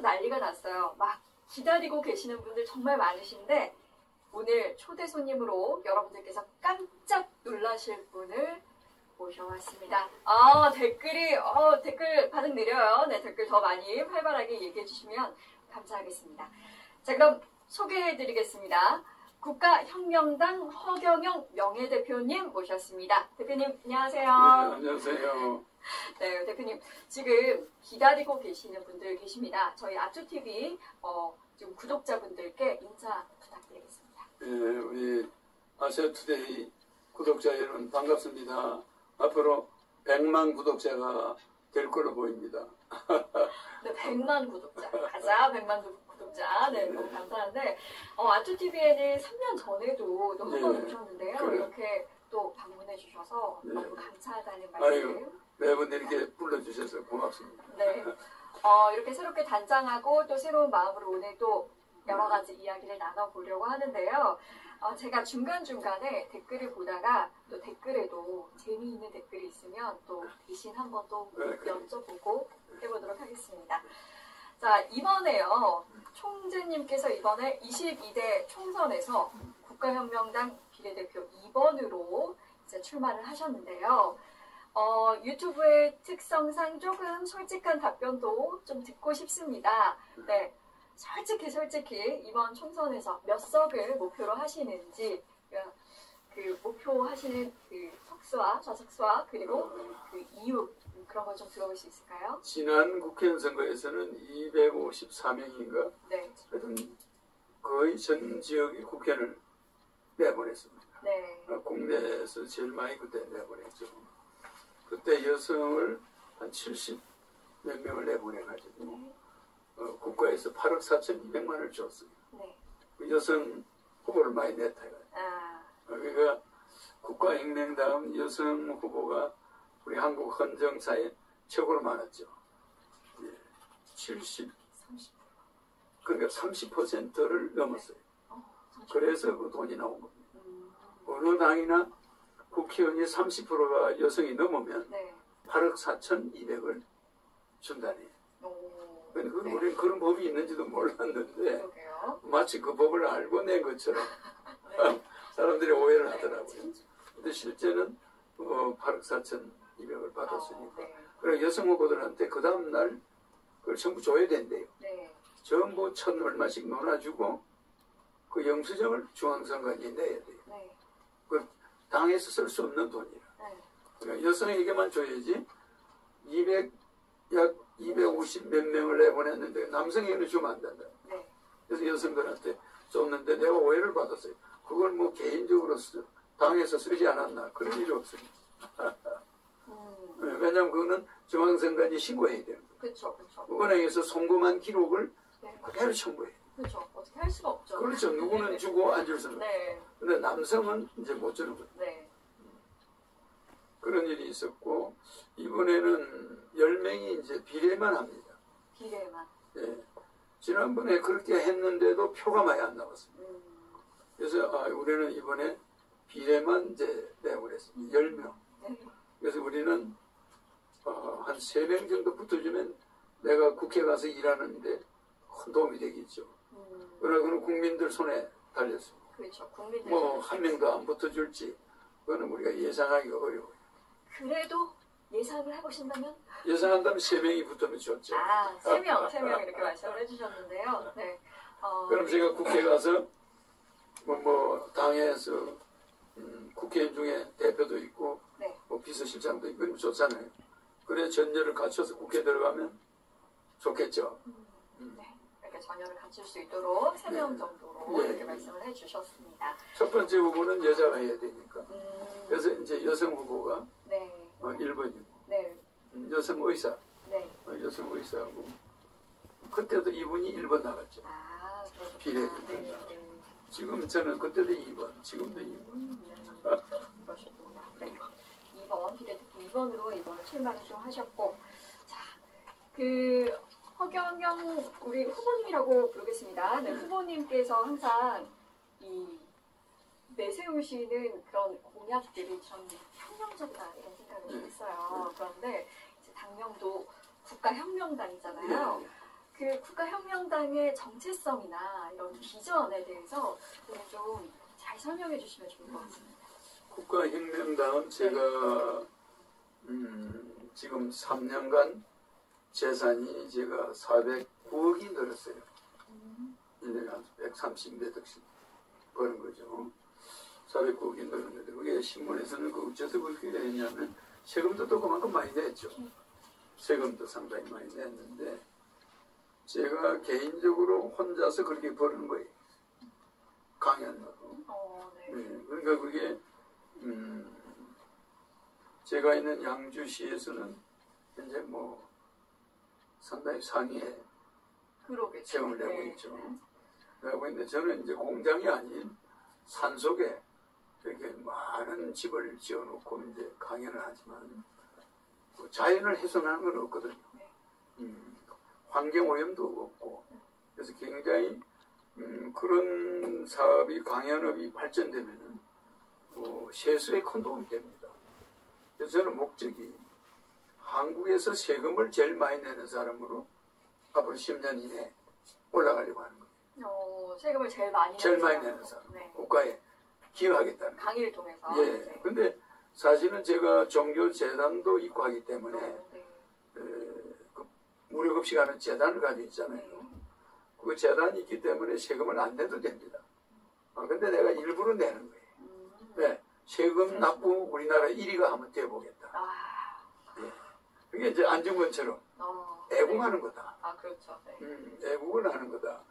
난리가 났어요. 막 기다리고 계시는 분들 정말 많으신데 오늘 초대 손님으로 여러분들께서 깜짝 놀라실 분을 모셔왔습니다. 댓글 반응 느려요. 네, 댓글 더 많이 활발하게 얘기해 주시면 감사하겠습니다. 자, 그럼 소개해-드리겠습니다. 국가혁명당 허경영 명예대표님 모셨습니다. 대표님 안녕하세요. 네, 안녕하세요. 네, 대표님 지금 기다리고 계시는 분들 계십니다. 저희 아투TV 지금 구독자분들께 인사 부탁드리겠습니다. 네, 우리 아시아투데이 구독자 여러분 반갑습니다. 앞으로 100만 구독자가 될 걸로 보입니다. 네, 100만 구독자. 가자, 100만 구독자. 네, 너무 감사한데, 아투TV에는 3년 전에도 또 한 번 오셨는데요. 그래. 이렇게 또 방문해 주셔서 네. 너무 감사하다는 아유, 말씀. 매번 이렇게 불러주셔서 고맙습니다. 네. 이렇게 새롭게 단장하고 또 새로운 마음으로 오늘 또 여러 가지 이야기를 나눠보려고 하는데요. 제가 중간중간에 댓글을 보다가 또 댓글에도 재미있는 댓글이 있으면 또 대신 한번 또 여쭤보고 해보도록 하겠습니다. 자, 이번에요. 총재님께서 이번에 22대 총선에서 국가혁명당 비례대표 2번으로 이제 출마를 하셨는데요. 유튜브의 특성상 조금 솔직한 답변도 좀 듣고 싶습니다. 네. 솔직히 이번 총선에서 몇 석을 목표로 하시는지 그 목표하시는 그 석수와 좌석수와 그리고 그 이유 그런 걸 좀 들어볼 수 있을까요? 지난 국회의원 선거에서는 254명인가? 네. 하여튼 거의 전 지역의 국회의원을 내보냈습니다. 네. 국내에서 제일 많이 그때 내보냈죠. 그때 여성을 한 70 몇 명을 내보내가지고 네. 국가에서 8억 4,200만 원을 줬어요. 네. 그 여성 후보를 많이 냈다. 그러니까 국가혁명당 여성 후보가 우리 한국 헌정사에 최고로 많았죠. 70, 30. 그러니까 30%를 넘었어요. 그래서 그 돈이 나온 겁니다. 어느 당이나 국회의원이 30%가 여성이 넘으면 네. 8억 4,200을 준다니. 그러니까 네. 우리는 그런 법이 있는지도 몰랐는데 그러게요. 마치 그 법을 알고 낸 것처럼 네. 사람들이 오해를 하더라고요. 근데 실제는 8억 4,200을 받았으니까. 네. 그리고 여성 후보들한테 그 다음날 그걸 전부 줘야 된대요. 네. 전부 1,000 얼마씩 놀아주고 그 영수증을 중앙선관위에 내야 돼요. 네. 그 당에서 쓸 수 없는 돈이라. 네. 그러니까 여성에게만 줘야지 200, 약 250 몇 명을 내보냈는데 남성에게는 주면 안 된다. 네. 그래서 여성들한테 줬는데 내가 오해를 받았어요. 그걸 뭐 개인적으로 당에서 쓰지 않았나. 그런 일이 없습니다. 왜냐하면 그거는 중앙선관위 신고해야 돼요. 그렇죠. 은행에서 송금한 기록을 네. 그대로 첨부해요. 그렇죠. 어떻게 할 수가 없죠. 그렇죠. 누구는 주고 안 줄 수는. 네. 근데 남성은 이제 못 주는 거예요. 네. 그런 일이 있었고 이번에는 10명이 이제 비례만 합니다. 비례만. 네. 지난번에 그렇게 했는데도 표가 많이 안 나왔습니다. 그래서 우리는 이번에 비례만 이제 내보냈습니다. 10명. 네. 그래서 우리는 한 3명 정도 붙어주면 내가 국회 가서 일하는데 큰 도움이 되겠죠. 그러나 그는 국민들 손에 달렸습니다. 그렇죠. 국민들. 뭐 한 명도 안 붙어줄지 그거는 우리가 예상하기가 어려워요. 그래도 예상을 해보신다면? 예상한다면 3명이 붙으면 좋죠. 3명 이렇게 말씀을 해주셨는데요. 네. 그럼 제가 국회 가서 뭐 당에서 국회의원 중에 대표도 있고 네. 뭐 비서실장도 있고 그러면 좋잖아요. 그래 전열을 갖춰서 국회 들어가면 좋겠죠. 네. 이렇게 전열을 갖출 수 있도록 3명 네. 정도로 네. 이렇게 말씀을 해주셨습니다. 첫 번째 후보는 여자가 해야 되니까. 그래서 이제 여성 후보가 네. 1번이고 네. 여성 의사, 네. 여성 의사하고 그때도 이분이 1번 나갔죠. 그렇구나. 비례대표. 네. 지금 저는 그때도 2번, 지금도 2번. 그러시구나. 네. 2번 비례대표 2번으로 이번에 출마를 좀 하셨고, 자, 그 허경영 우리 후보님이라고 부르겠습니다. 네, 후보님께서 항상 이 내세우시는 그런 공약들이 좀 혁명적이다 이런 생각을 좀 했어요. 그런데 이제 당명도 국가혁명당이잖아요. 그 국가혁명당의 정체성이나 이런 비전에 대해서 좀 잘 설명해 주시면 좋을 것 같습니다. 국가혁명당은 제가 지금 3년간 재산이 제가 409억이 늘었어요. 1년에 한 130몇 억씩 버는 거죠. 409억이 늘었는데 그게 신문에서는 그 어째서 그렇게 했냐면 세금도 또 그만큼 많이 냈죠. 세금도 상당히 많이 냈는데 제가 개인적으로 혼자서 그렇게 버는 거예요. 강연으로. 네, 그러니까 그게 제가 있는 양주시에서는 현재 뭐 상당히 상위에 세금을 내고 있죠. 내고 있는데 저는 이제 공장이 아닌 산속에 이렇게 많은 집을 지어놓고 이제 강연을 하지만 뭐 자연을 훼손하는 건 없거든요. 환경 오염도 없고 그래서 굉장히 그런 사업이 강연업이 발전되면은 세수에 큰 도움이 됩니다. 그래서 저는 목적이 한국에서 세금을 제일 많이 내는 사람으로 앞으로 10년 이내에 올라가려고 하는 거예요. 세금을 제일 많이 내는 사람. 네. 국가에 기여하겠다는 강의를 통해서. 예. 네. 근데 사실은 제가 종교 재단도 있고 하기 때문에 네. 그 무료급식 하는 재단을 가지고 있잖아요. 그 재단이 있기 때문에 세금을 안 내도 됩니다. 근데 내가 일부러 내는 거예요. 네. 세금 납부 우리나라 1위가 한번 돼보겠다. 예. 그게 이제 안중근처럼 애국하는 거다. 그렇죠. 네. 애국을 하는 거다.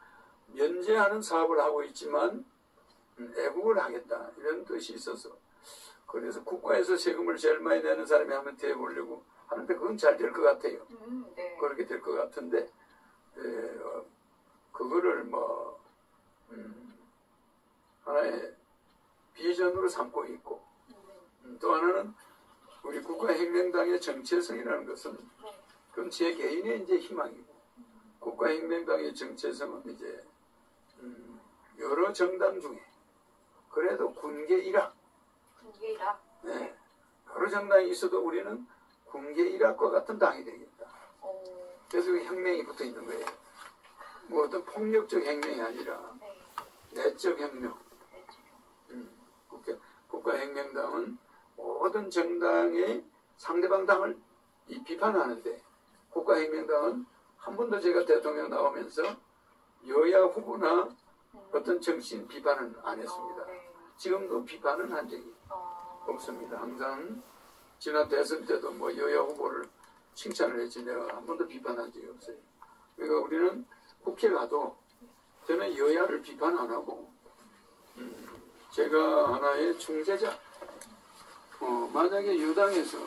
면제하는 사업을 하고 있지만 애국을 하겠다. 이런 뜻이 있어서 그래서 국가에서 세금을 제일 많이 내는 사람이 한번 돼보려고 하는데 그건 잘 될 것 같아요. 네. 그렇게 될 것 같은데 그거를 뭐 하나의 비전으로 삼고 있고 또 하나는 우리 국가혁명당의 정체성이라는 것은 그건 제 개인의 이제 희망이고 국가혁명당의 정체성은 이제 여러 정당 중에 그래도 군계 일학 네. 여러 정당이 있어도 우리는 군계 일학과 같은 당이 되겠다. 그래서 혁명이 붙어 있는 거예요. 뭐 어떤 폭력적 혁명이 아니라 내적 혁명. 국가혁명당은 모든 정당의 상대방 당을 비판하는데 국가혁명당은 한 번도 제가 대통령 나오면서 여야 후보나 어떤 정치인 비판은 안 했습니다. 지금도 비판은 한 적이 없습니다. 항상 지난 대선 때도 뭐 여야 후보를 칭찬을 했지 내가 한 번도 비판한 적이 없어요. 그러니까 우리는 국회 가도 저는 여야를 비판 안 하고 제가 하나의 중재자 만약에 여당에서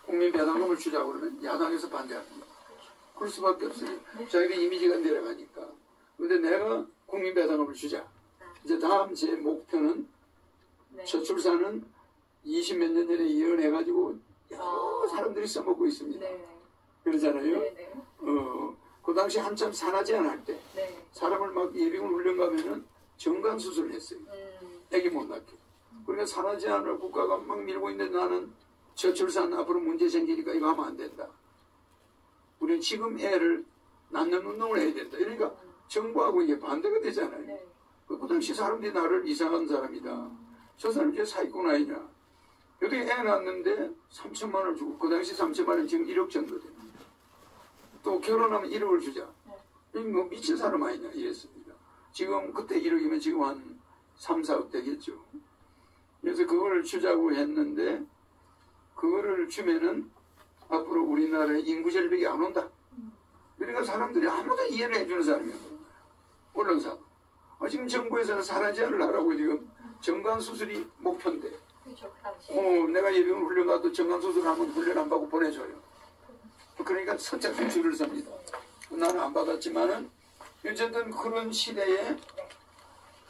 국민배당금을 주자고 그러면 야당에서 반대합니다. 그럴 수밖에 없어요. 자기들 이미지가 내려가니까. 근데 내가 국민배당금을 주자. 이제 다음 제 목표는 저출산은 20몇 년 전에 이혼해가지고 여러 사람들이 써먹고 있습니다. 그러잖아요. 그 당시 한참 산하제한 할 때 사람을 막 예비군 훈련 가면은 정관 수술을 했어요. 애기 못 낳게. 그러니까 산하제한을 국가가 막 밀고 있는데 나는 저출산 앞으로 문제 생기니까 이거 하면 안 된다. 우리는 지금 애를 낳는 운동을 해야 된다. 그러니까 정부하고 이게 반대가 되잖아요. 그 당시 사람들이 나를 이상한 사람이다. 저 사람이 제 사기꾼 아니냐. 여기 애 낳았는데 3천만 원을 주고 그 당시 3천만 원 지금 1억 정도 됩니다. 또 결혼하면 1억을 주자. 이거 뭐 미친 사람 아니냐 이랬습니다. 지금 그때 1억이면 지금 한 3, 4억 되겠죠. 그래서 그걸 주자고 했는데 그거를 주면은 앞으로 우리나라에 인구 절벽이 안 온다. 그러니까 사람들이 아무도 이해를 해주는 사람이 없는 거야. 언론사. 지금 정부에서는 산하제한을 하라고 지금 정관수술이 목표인데 내가 예비군 훈련 가도 정관수술 하면 훈련 안 받고 보내줘요. 그러니까 선착순 줄을 섭니다. 나는 안 받았지만은 어쨌든 그런 시대에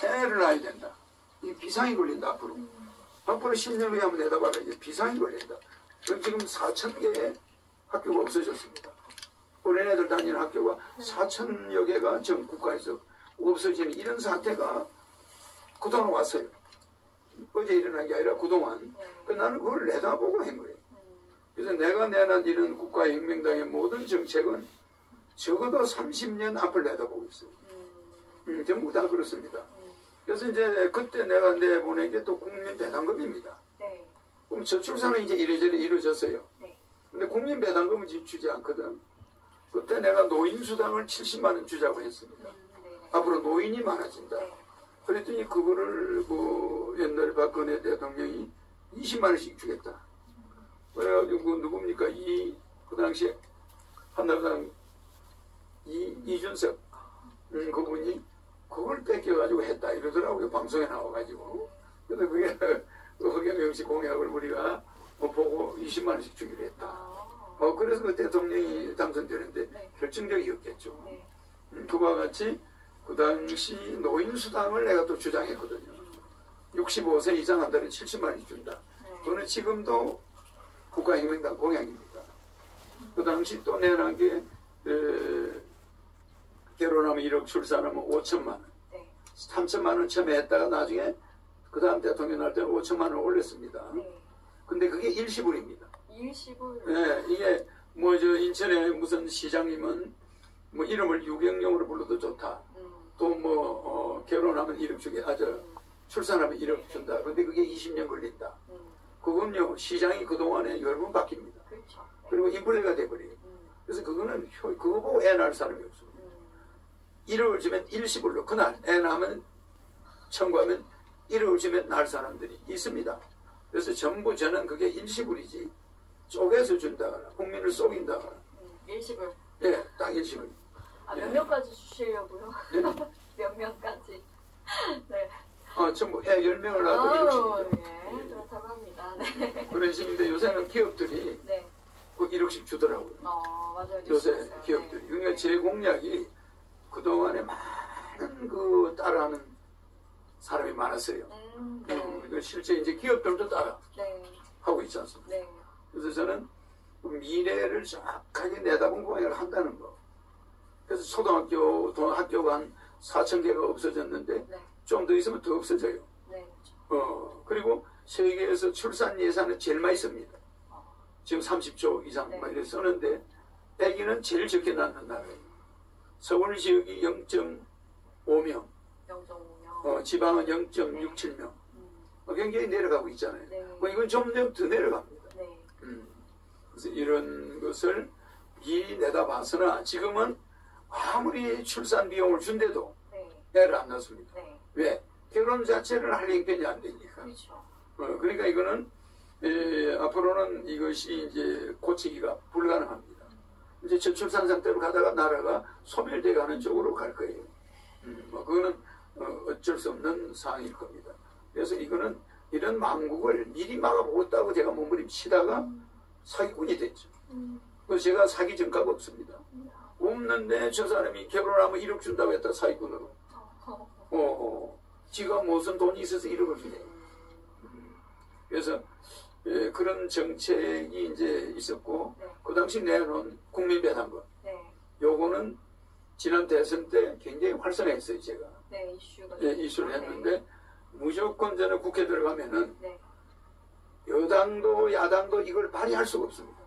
애를 낳아야 된다. 이 비상이 걸린다 앞으로. 앞으로 10년 후에 한번 내다봐라. 이제 비상이 걸린다. 그럼 지금 4,000개의 학교가 없어졌습니다. 어린애들 다니는 학교가 4,000여 개가 전 국가에서 없어지는 이런 사태가 그동안 왔어요. 어제 일어난 게 아니라 그동안. 나는 그걸 내다보고 한 거예요. 그래서 내가 내놓은 이런 국가혁명당의 모든 정책은 적어도 30년 앞을 내다보고 있어요. 전부 다 그렇습니다. 그래서 이제 그때 내가 내보낸 게 또 국민배당금입니다. 네. 그럼 저출산은 이제 이래저래 이루어졌어요. 네. 근데 국민배당금은 지금 주지 않거든. 그때 내가 노인수당을 70만 원 주자고 했습니다. 앞으로 노인이 많아진다. 네. 그랬더니 그거를 뭐 옛날에 박근혜 대통령이 20만 원씩 주겠다. 그래가지고 그 누굽니까? 그 당시에 한나라당 이준석 그분이 그걸 뺏겨가지고 했다 이러더라고요. 방송에 나와가지고. 근데 그게 그 허경영씨 공약을 우리가 보고 20만 원씩 주기로 했다. 그래서 그 대통령이 당선되는데 네. 결정적이었겠죠. 네. 그와 같이 그 당시 노인수당을 내가 또 주장했거든요. 65세 이상 한다면 70만 원이 준다. 그거는 지금도 국가혁명당 공약입니다. 그 당시 또 내놓은 게 결혼하면 1억 출산하면 5천만 원. 네. 3천만 원 처음에 했다가 나중에 그 다음 대통령 날 때는 5천만 원을 올렸습니다. 네. 근데 그게 일시불입니다. 일시불. 네, 이게 뭐 저 인천에 무슨 시장님은 뭐 이름을 유경영으로 불러도 좋다. 또 뭐 결혼하면 1억 주게 출산하면 1억 준다. 근데 그게 20년 걸린다. 그건요 시장이 그동안에 여러 번 바뀝니다. 그렇죠. 그리고 인플레가 돼버려요. 그래서 그거는 그거 보고 애 낳을 사람이 없어요. 1억을 주면 일시불로 그날 애 낳으면 청구하면 1억을 주면 낳을 사람들이 있습니다. 그래서 전부 저는 그게 일시불이지 쪼개서 준다거나 국민을 속인다거나 일시불. 예, 딱 일시불. 몇 명까지 주시려고요? 네? 몇 명까지? 네. 전부 애 10명을 낳아도 1억씩. 예, 그렇다고 합니다. 네. 그런 식인데 요새는 기업들이 네. 그 1억씩 주더라고요. 맞아요. 요새 있었어요. 기업들이. 네. 그러니까 제 공약이 그동안에 많은 그 따라하는 사람이 많았어요. 네. 실제 이제 기업들도 따라 네. 하고 있지 않습니까? 네. 그래서 저는 미래를 정확하게 내다본 공약을 한다는 거. 그래서 초등학교, 학교가 한 4천 개가 없어졌는데 네. 좀 더 있으면 더 없어져요. 네. 그렇죠. 그리고 세계에서 출산 예산은 제일 많이 씁니다. 지금 30조 이상 네. 막 이렇게 쓰는데 아기는 제일 적게 낳는 나라예요. 서울 지역이 0.5명, 0.5명. 지방은 0.67명. 굉장히 내려가고 있잖아요. 네. 이건 점점 더 내려갑니다. 네. 그래서 이런 것을 미리 내다봤으나 지금은 아무리 출산 비용을 준대도 네. 애를 안 낳습니다. 네. 왜? 결혼 자체를 할 형편이 안 되니까. 그렇죠. 그러니까 이거는 앞으로는 이것이 이제 고치기가 불가능합니다. 이제 저출산 상태로 가다가 나라가 소멸돼 가는 쪽으로 갈 거예요. 그거는 어쩔 수 없는 상황일 겁니다. 그래서 이거는 이런 망국을 미리 막아보겠다고 제가 몸부림치다가 사기꾼이 됐죠. 그래서 제가 사기 전과가 없습니다. 없는데 저 사람이 결혼하면 1억 준다고 했다 사기꾼으로. 지가 무슨 돈이 있어서 1억을 주네. 그래서 그런 정책이 이제 있었고 네. 그 당시 내놓은 국민배당금. 네. 요거는 지난 대선 때 굉장히 활성화했어요 제가. 네. 이슈가. 이슈를 했는데 무조건 저는 국회 들어가면은 네. 여당도 야당도 이걸 발의할 수가 없습니다.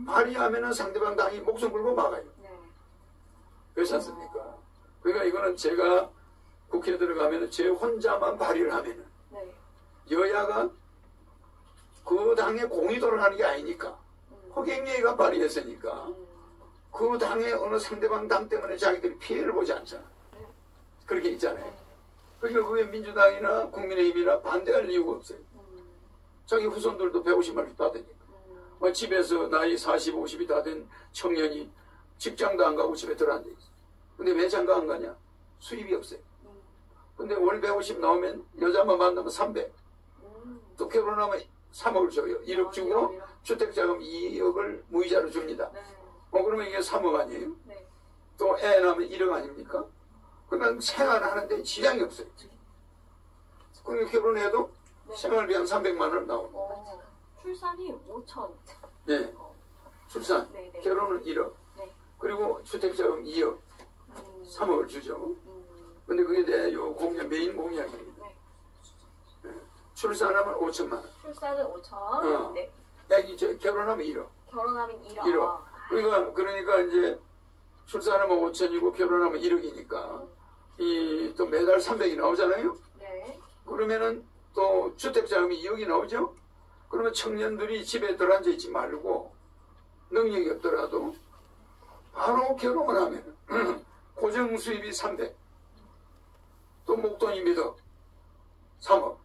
발의하면은 상대방 당이 목숨 걸고 막아요. 네. 그렇지 않습니까? 그러니까 이거는 제가 국회에 들어가면은 제 혼자만 발의를 하면은 네. 여야가 그 당의 공이 돌아가는 게 아니니까 허경영이가 발의했으니까 그 당의 어느 상대방 당 때문에 자기들이 피해를 보지 않잖아. 그렇게 있잖아요. 그러니까 그게 민주당이나 국민의힘이나 반대할 이유가 없어요. 자기 후손들도 150만 원씩 받으니까. 집에서 나이 40, 50이 다 된 청년이 직장도 안 가고 집에 들어앉아 있어. 근데 왜 장가 안 가냐? 수입이 없어요. 근데 월 150 나오면 여자만 만나면 300. 또 결혼하면 3억을 줘요. 1억 주고 주택자금 2억을 무이자로 줍니다. 네. 그러면 이게 3억 아니에요? 네. 또 애 낳으면 1억 아닙니까? 그러면 생활하는데 지장이 없어요. 그러니까 결혼해도 네. 생활비 한 300만 원 나옵니다. 출산이 5천. 네. 출산, 네, 네. 결혼은 1억. 네. 그리고 주택자금 2억, 3억을 주죠. 근데 그게 내 요 공약, 메인 공약입니다. 네. 출산하면 5천만 원. 출산은 5천. 네. 애기 결혼하면 1억. 결혼하면 1억. 1억. 그러니까 이제 출산하면 5천이고 결혼하면 1억이니까 이 또 매달 300이 나오잖아요. 네. 그러면은 또 주택자금이 2억이 나오죠. 그러면 청년들이 집에 들어앉아 있지 말고 능력이 없더라도 바로 결혼을 하면 고정 수입이 300, 또 목돈이 몇 억, 3억,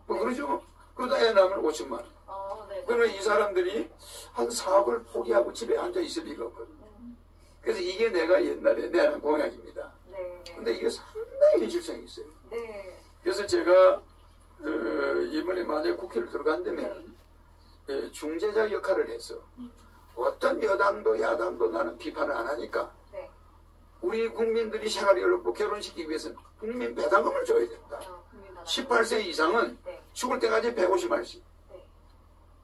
뭐 그러죠. 그러다 애 낳으면 5천만 원. 네. 그러면 이 사람들이 한 4억을 포기하고 집에 앉아 있을 리가 없거든요. 그래서 이게 내가 옛날에 내한 공약입니다. 네. 근데 이게 상당히 현실성이 있어요. 네. 그래서 제가 이번에 만약 국회를 들어간다면 중재자 역할을 해서 어떤 여당도 야당도 나는 비판을 안 하니까 네. 우리 국민들이 생활이 어렵고 결혼시키기 위해서는 국민 배당금을 줘야 된다. 18세 이상은 네. 죽을 때까지 150만원씩. 네.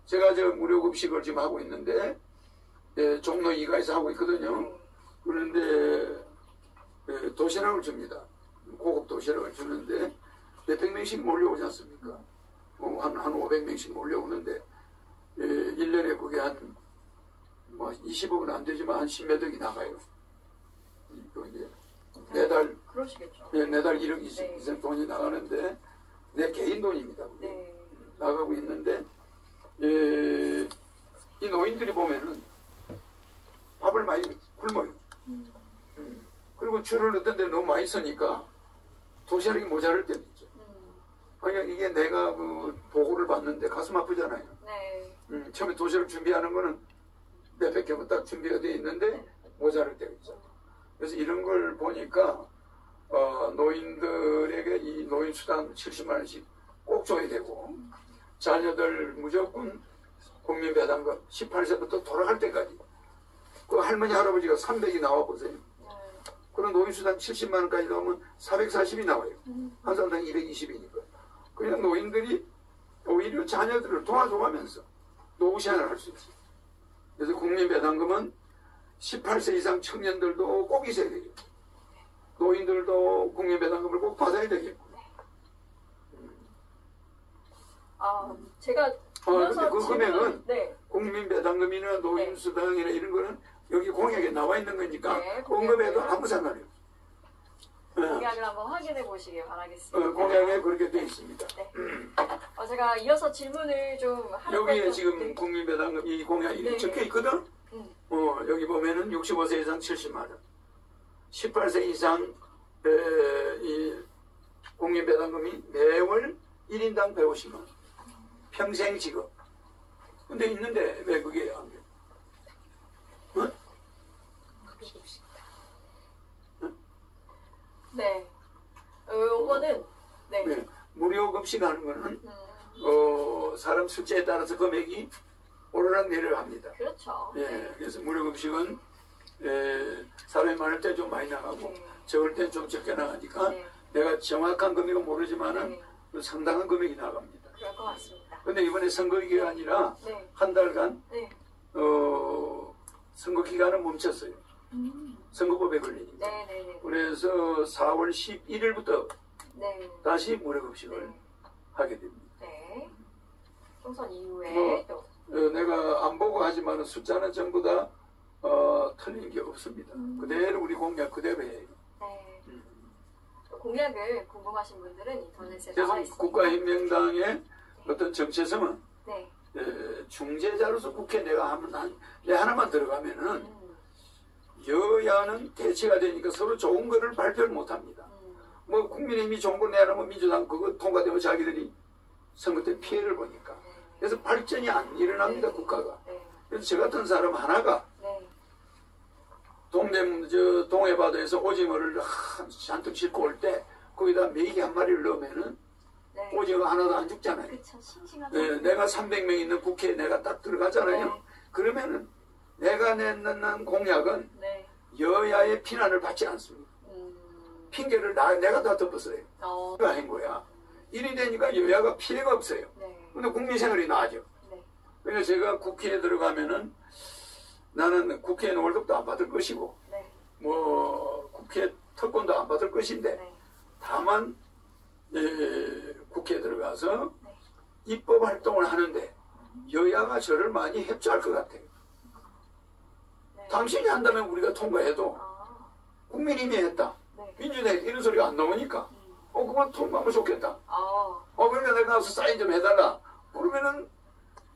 제가 저 무료급식을 지금 하고 있는데 종로 2가에서 하고 있거든요. 네. 그런데 도시락을 줍니다. 고급 도시락을 주는데 몇백 명씩 몰려오지 않습니까? 한 500명씩 몰려오는데 1년에 그게 한 뭐 20억은 안 되지만 한 10몇 억이 나가요. 이제 매달 그러시겠죠. 매달 1억 네. 이상 돈이 나가는데 내 개인 돈입니다. 네. 나가고 있는데 이 노인들이 보면은 밥을 많이 굶어요. 그리고 줄을 어떤 데 너무 많이 서니까 도시락이 모자랄 때도 있죠. 그러니까 이게 내가 그 보고를 봤는데 가슴 아프잖아요. 네. 처음에 도시락 준비하는 거는 몇백 개만 딱 준비가 되어 있는데 모자랄 때가 있죠. 그래서 이런 걸 보니까 노인들에게 이 노인수당 70만 원씩 꼭 줘야 되고 자녀들 무조건 국민배당금 18세부터 돌아갈 때까지 그 할머니 할아버지가 300이 나와 보세요. 그럼 노인수당 70만 원까지 나오면 440이 나와요. 한 사람당 220이니까. 그냥 노인들이 오히려 자녀들을 도와줘가면서 노후 생활을 할 수 있어요. 그래서 국민배당금은 18세 이상 청년들도 꼭 있어야 되겠고 노인들도 국민배당금을 꼭 받아야 되겠고. 제가 근데 그 금액은 네. 국민배당금이나 노인수당이나 이런 거는 여기 공약에 나와 있는 거니까 네, 언급해도 아무 상관이 없어요. 공약을 한번 확인해 보시길 바라겠습니다. 공약에 그렇게 되어 있습니다. 네. 제가 이어서 질문을 좀 여기에 지금 국민배당금 이 공약이 네. 적혀 있거든. 여기 보면은 65세 이상 70만 원, 18세 이상 이 국민배당금이 매월 1인당 150만 원, 평생 지급. 근데 있는데 왜 그게 안 돼? 네. 요거는 네. 네. 무료 급식하는 거는 사람 숫자에 따라서 금액이 오르락 내려갑니다. 그렇죠. 예, 그래서 무료 급식은 사람이 많을 때 좀 많이 나가고 네. 적을 때 좀 적게 나가니까 네. 내가 정확한 금액은 모르지만은 네. 상당한 금액이 나갑니다. 그럴 것 같습니다. 근데 이번에 선거 기간이라 네. 한 달간 네. 선거 기간은 멈췄어요. 선거법에 걸리니까. 네네네. 그래서 4월 11일부터 네. 다시 무료 급식을 네. 하게 됩니다. 네. 총선 이후에 또. 내가 안 보고 하지만 숫자는 전부 다 틀린 게 없습니다. 그대로 우리 공약 그대로 해요. 네. 공약을 궁금하신 분들은 인터넷에 나와 그래서 있습니다. 국가혁명당의 어떤 정체성은 네. 중재자로서 국회 내가 내 하나만 들어가면은 여야는 대치가 되니까 서로 좋은 거를 발표를 못합니다. 뭐 국민의힘이 좋은 거 내라면 민주당 그거 통과되면 자기들이 선거 때 피해를 보니까. 그래서 발전이 안 일어납니다. 네. 국가가. 네. 그래서 저 같은 사람 하나가 네. 동해바다에서 오징어를 잔뜩 싣고 올 때 거기다 메기 한 마리를 넣으면은 네. 오징어 하나도 안 죽잖아요. 그쵸. 싱싱한. 네, 내가 300명 있는 국회에 내가 딱 들어가잖아요. 네. 그러면은 내가 내는 공약은 네. 여야의 비난을 받지 않습니다. 핑계를 내가 다 덮었어요. 그거 아닌 거야. 일이 되니까 여야가 피해가 없어요. 네. 근데 국민 생활이 나아져. 네. 그래서 제가 국회에 들어가면은 나는 국회의원 월급도 안 받을 것이고 네. 뭐 국회 특권도 안 받을 것인데 네. 다만 국회에 들어가서 네. 입법 활동을 하는데 여야가 저를 많이 협조할 것 같아요. 네. 당신이 한다면 우리가 통과해도 국민이 했다. 네. 민주당에 이런 소리가 안 나오니까 그만 통과하면 좋겠다. 그러니까 내가 가서 사인 좀 해달라. 그러면은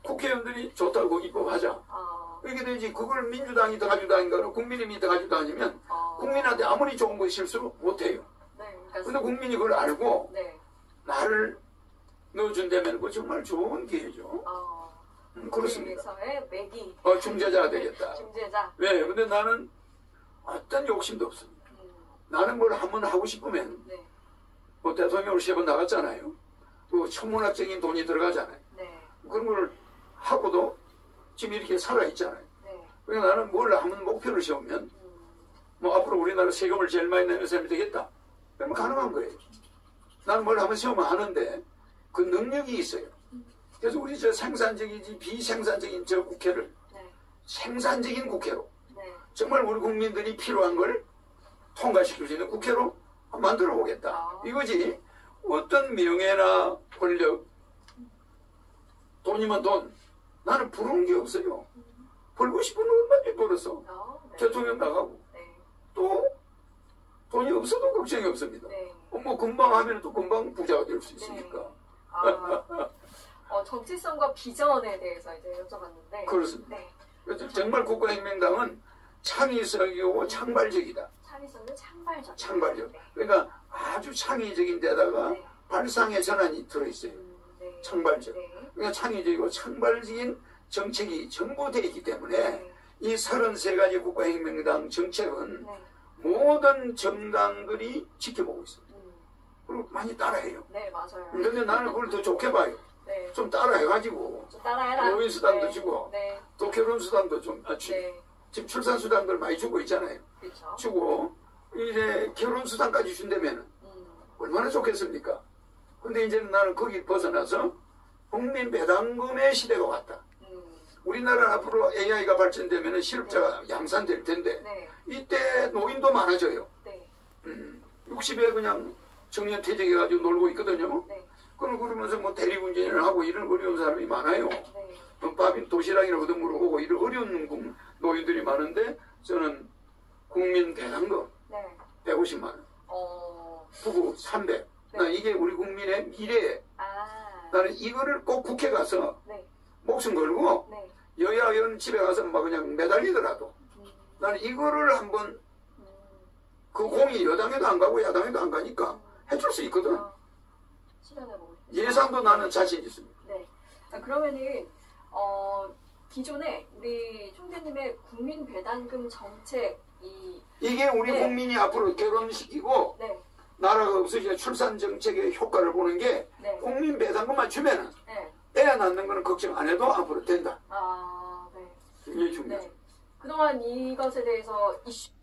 국회의원들이 좋다고 입법하자. 이렇게 되지. 그걸 민주당이 더 가지고 다니거나 국민의힘이 더 가지고 다니면 국민한테 아무리 좋은 거 실수로 못해요. 근데 국민이 그걸 알고 네. 나를 넣어준다면 그거 정말 좋은 기회죠. 그렇습니다. 맥이. 중재자가 되겠다. 중재자. 왜? 근데 나는 어떤 욕심도 없습니다. 나는 뭘 한번 하고 싶으면 네. 뭐 대통령으로 3번 나갔잖아요. 그 천문학적인 돈이 들어가잖아요. 네. 그런 걸 하고도 지금 이렇게 살아있잖아요. 네. 그러니까 나는 뭘 하면 목표를 세우면 뭐 앞으로 우리나라 세금을 제일 많이 내는 사람이 되겠다. 그러면 가능한 거예요. 나는 뭘 하면 세우면 하는데 그 능력이 있어요. 그래서 우리 저 생산적이지 비생산적인 저 국회를 네. 생산적인 국회로 네. 정말 우리 국민들이 필요한 걸 통과시킬 수 있는 국회로 만들어 보겠다. 이거지. 어떤 명예나 권력, 돈이면 돈. 나는 부러운 게 없어요. 벌고 싶은 얼마든지 벌어서 네. 대통령 나가고 네. 또 돈이 없어도 걱정이 없습니다. 네. 뭐 금방 하면 또 금방 부자가 될 수 있으니까. 정체성과 비전에 대해서 이제 여쭤봤는데. 그렇습니다. 네. 그래서 정말 국가혁명당은 창의적이고 창발적이다. 창의성은 창발적. 창발적. 네. 그러니까 아주 창의적인 데다가 네. 발상의 전환이 들어있어요. 네. 창발적. 네. 그러니까 창의적이고 창발적인 정책이 전부 되어 있기 때문에 네. 이 33가지 국가혁명당 정책은 네. 모든 정당들이 지켜보고 있습니다. 그리고 많이 따라해요. 네, 맞아요. 그런데 나는 그걸 더 좋게 봐요. 네. 좀 따라해가지고 좀 따라해라. 노인수당도 네. 주고 네. 또 결혼수당도 좀 네. 지금 출산수당들 많이 주고 있잖아요. 그렇죠. 주고 이제 결혼수당까지 준다면 얼마나 좋겠습니까? 근데 이제는 나는 거기 벗어나서 국민 배당금의 시대가 왔다. 우리나라 앞으로 AI가 발전되면 실업자가 양산될 텐데 네. 이때 노인도 많아져요. 네. 60에 그냥 정년 퇴직해가지고 놀고 있거든요. 네. 그러면서 뭐 대리운전을 하고 이런 어려운 사람이 많아요. 네. 밥이 도시락이나 얻어먹으러 오고 이런 어려운 노인들이 많은데 저는 국민 배당금 네. 150만 원. 부부 300. 네. 난 이게 우리 국민의 미래. 나는 이거를 꼭 국회 가서 네. 목숨 걸고 네. 여야 의원 집에 가서 막 그냥 매달리더라도 나는 이거를 한번 그 공이 여당에도 안 가고 야당에도 안 가니까 해줄 수 있거든. 실현해보고 예산도 나는 자신 있습니다. 네. 그러면은 기존에 우리 총재님의 국민 배당금 정책이 이게 우리 네. 국민이 앞으로 결혼시키고 네. 나라가 없어지는 출산 정책의 효과를 보는 게 네. 국민 배당금만 주면은 네. 애 낳는 거는 걱정 안 해도 앞으로 된다. 네. 이게 중요해요. 네. 그동안 이것에 대해서 이슈도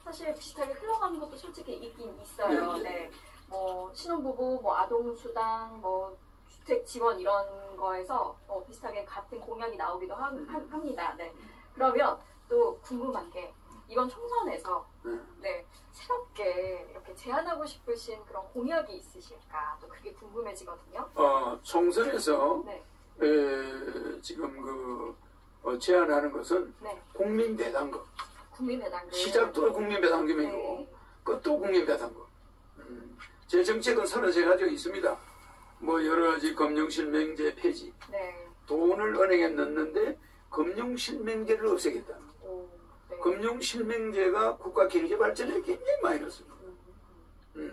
사실 비슷하게 흘러가는 것도 솔직히 있긴 있어요. 네. 뭐 신혼부부, 뭐 아동수당, 뭐 주택 지원 이런 거에서 비슷하게 같은 공약이 나오기도 합니다. 네. 그러면 또 궁금한 게 이번 총선에서 네, 새롭게 이렇게 제안하고 싶으신 그런 공약이 있으실까? 또 그게 궁금해지거든요. 총선에서 네. 지금 제안하는 것은 네. 국민 배당금. 국민 배당금. 시작도 국민 배당금이고 네. 끝도 국민 배당금. 제 정책은 33가지가 있습니다. 뭐 여러 가지 금융실명제 폐지. 네. 돈을 은행에 넣는데 금융실명제를 없애겠다. 네. 금융실명제가 국가 경제 발전에 굉장히 마이너스입니다. 네.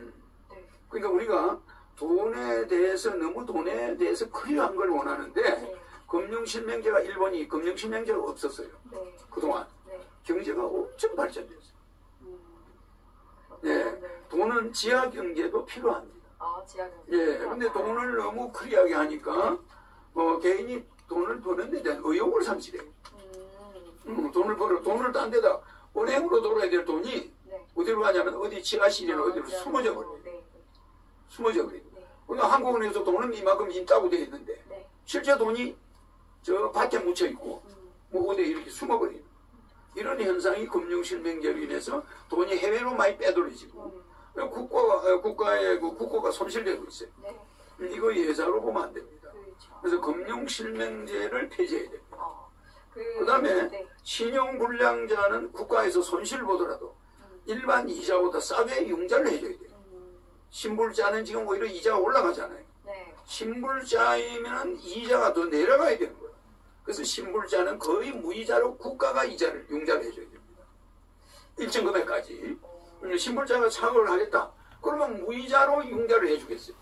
그러니까 우리가 돈에 대해서 너무 돈에 대해서 클리어한 걸 원하는데 네. 금융실명제가 일본이 금융실명제가 없었어요. 네. 그동안 네. 경제가 엄청 발전됐어요. 네. 돈은 지하 경제도 필요합니다. 지하 경제. 근데 돈을 너무 클리어하게 하니까 개인이 돈을 버는 데 대한 의욕을 상실해요. 돈을 딴 데다 은행으로 돌아야 될 돈이 네. 어디로 가냐면 어디 지하실이나 어디로 숨어져 버려요. 네. 숨어져 버려요. 네. 그러니까 한국은행에서 돈은 이만큼 있다고 되어 있는데 네. 실제 돈이 저 밭에 묻혀 있고 뭐 어디에 이렇게 숨어 버려요. 이런 현상이 금융실명제로 인해서 돈이 해외로 많이 빼돌려지고 국가의 국고가 손실되고 있어요. 네. 이거 예사로 보면 안 됩니다. 그렇죠. 그래서 금융실명제를 폐지해야 됩니다. 그다음에 네. 신용불량자는 국가에서 손실을 보더라도 일반 이자보다 싸게 융자를 해줘야 돼요. 신불자는 지금 오히려 이자가 올라가잖아요. 네. 신불자이면 이자가 더 내려가야 되는 거예요. 그래서 신불자는 거의 무이자로 국가가 이자를 융자를 해줘야 됩니다. 일정 금액까지. 신불자가 창업을 하겠다. 그러면 무이자로 융자를 해주겠어요.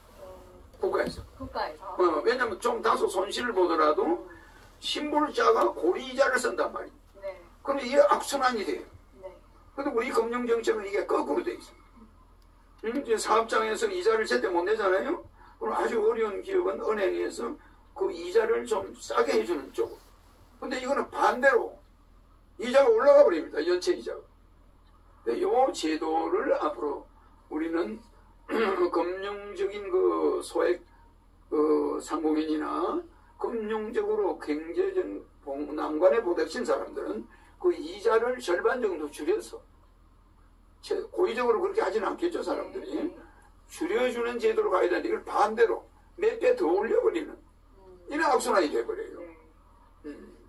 국가에서. 국가에서. 왜냐면 좀 다소 손실을 보더라도 신불자가 고리이자를 쓴단 말이에요. 네. 그럼 이게 악순환이 돼요. 네. 근데 우리 금융정책은 이게 거꾸로 돼 있습니다. 이제 사업장에서 이자를 제때 못 내잖아요. 그럼 아주 어려운 기업은 은행에서 그 이자를 좀 싸게 해주는 쪽으로. 근데 이거는 반대로 이자가 올라가 버립니다. 연체 이자가. 이 제도를 앞으로 우리는 금융적인 그 소액 상공인이나 금융적으로 경제적 난관에 부닥친 사람들은 그 이자를 절반 정도 줄여서 고의적으로 그렇게 하지는 않겠죠, 사람들이. 줄여주는 제도로 가야 되는데 이걸 반대로 몇 배 더 올려버리는 이런 악순환이 돼버려요.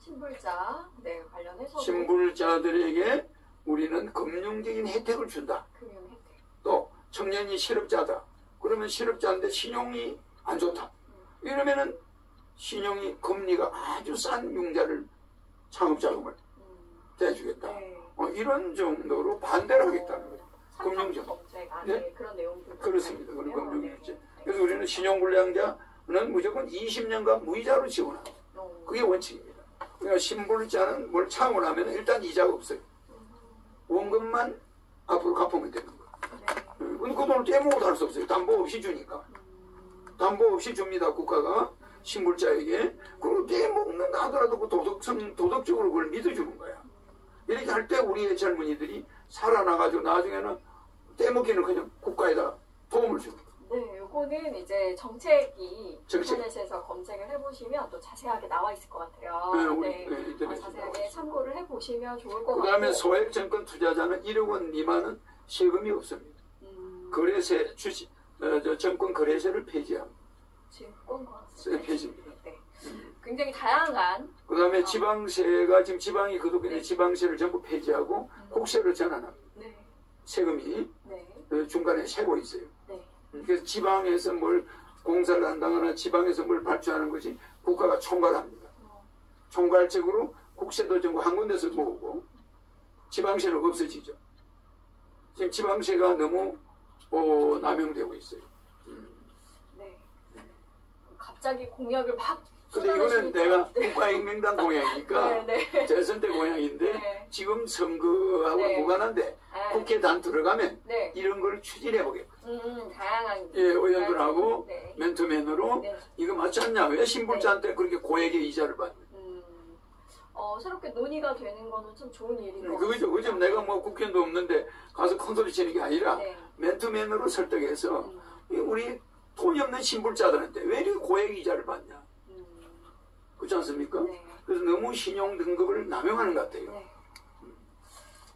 신불자 관련해서 신불자들에게 우리는 금융적인 혜택을 준다. 금융 혜택. 또 청년이 실업자다. 그러면 실업자인데 신용이 안 좋다. 이러면은 신용이 금리가 아주 싼 융자를 창업자금을 대주겠다. 이런 정도로 반대를 하겠다는 거예요. 금융정. 네? 그런 내용들. 그렇습니다. 그런 금융정책. 그래서 우리는 신용불량자는 무조건 20년간 무이자로 지원하고 그게 원칙입니다. 그러니까 신불자는 뭘 창업을 하면 일단 이자가 없어요. 원금만 앞으로 갚으면 되는 거예요. 근데 그 돈을 떼먹어도 할 수 없어요. 담보 없이 주니까. 담보 없이 줍니다. 국가가 신불자에게. 그리고 떼먹는다 하더라도 그 도덕적으로 그걸 믿어주는 거야. 이렇게 할 때 우리의 젊은이들이 살아나가지고 나중에는 떼먹기는 그냥 국가에다 도움을 주는 거야. 네, 요거는 이제 정책이 인터넷에서 검색을 해보시면 또 자세하게 나와 있을 것 같아요. 자세하게 참고를 해보시면 좋을 것 같고. 그 다음에 소액증권 투자자는 1억 원 미만은 세금이 없습니다. 거래세, 정권 거래세를 폐지합니다. 증권거래세 폐지입니다. 네. 굉장히 다양한. 그 다음에 지방세가 지금 지방이 그동안에 지방세를 전부 폐지하고 국세를 전환합니다. 세금이 중간에 세고 있어요. 그래서 지방에서 뭘 공사를 한다거나 지방에서 뭘 발주하는 것이 국가가 총괄합니다. 총괄적으로 국세도 전부 한 군데서 모으고 지방세는 없어지죠. 지금 지방세가 너무 남용되고 있어요. 네. 갑자기 공약을 막. 근데 이거는 내가 국가혁명당 공약이니까 대선 때 공약인데 지금 선거하고 무관한데 국회 단 들어가면 이런 걸 추진해 보겠다. 다양한 의원들하고 맨투맨으로 이거 맞지 않냐? 왜 신불자한테 그렇게 고액의 이자를 받냐? 새롭게 논의가 되는 거는 참 좋은 일인 것 같아요. 그죠? 내가 뭐 국회의원도 없는데 가서 큰소리 치는 게 아니라 맨투맨으로 설득해서 우리 돈이 없는 신불자들한테 왜 이렇게 고액 이자를 받냐? 그렇지 않습니까? 그래서 너무 신용 등급을 남용하는 것 같아요.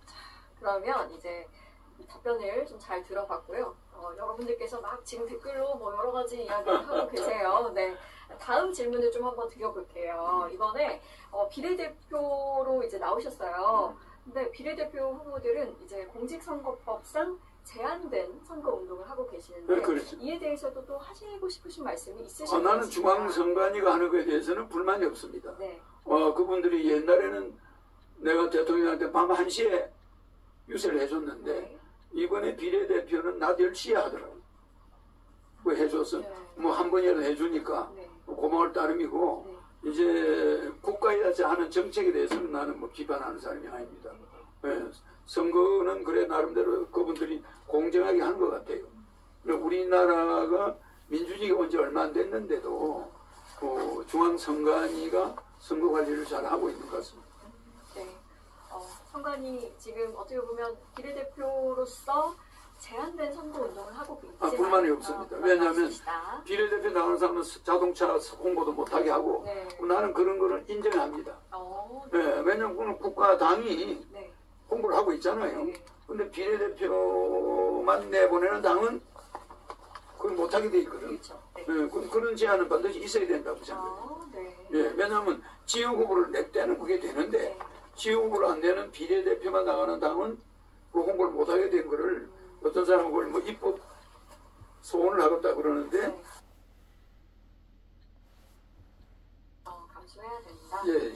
자, 그러면 이제 답변을 좀 잘 들어봤고요. 여러분들께서 막 지금 댓글로 뭐 여러 가지 이야기를 하고 계세요. 다음 질문을 좀 한번 드려볼게요. 이번에 비례대표로 이제 나오셨어요. 근데 비례대표 후보들은 이제 공직선거법상 제한된 선거운동을 하고 계시는데 이에 대해서도 또 하시고 싶으신 말씀이 있으신가요? 나는 중앙선관위가 하는 것에 대해서는 불만이 없습니다. 그분들이 옛날에는 내가 대통령한테 밤 1시에 유세를 해줬는데 이번에 비례대표는 낮 10시에 하더라고요. 그거 해줬어. 뭐 한 번이라도 해주니까 고마울 따름이고 이제 국가에 하는 정책에 대해서는 나는 뭐 비판하는 사람이 아닙니다. 선거는 그래 나름대로 그분들이 공정하게 하는 것 같아요. 우리나라가 민주주의가 온 지 얼마 안 됐는데도 중앙선관위가 선거 관리를 잘 하고 있는 것 같습니다. 선관위 지금 어떻게 보면 비례대표로서 제한된 선거운동을 하고 있지 불만이 없습니다. 왜냐하면 비례대표 나오는 사람은 자동차 홍보도 못하게 하고 나는 그런 거를 인정합니다. 왜냐하면 국가당이 홍보를 하고 있잖아요. 근데 비례대표만 내보내는 당은 그걸 못하게 돼 있거든. 그런 제한은 반드시 있어야 된다고 생각해요. 네. 예, 왜냐하면 지역 후보를 낼 때는 그게 되는데 네. 지역 후보를 안 내는 비례대표만 나가는 당은 그 홍보를 못하게 된 거를 어떤 사람은 그걸 뭐 입법 소원을 하겠다 그러는데 네. 감수해야 된다. 예.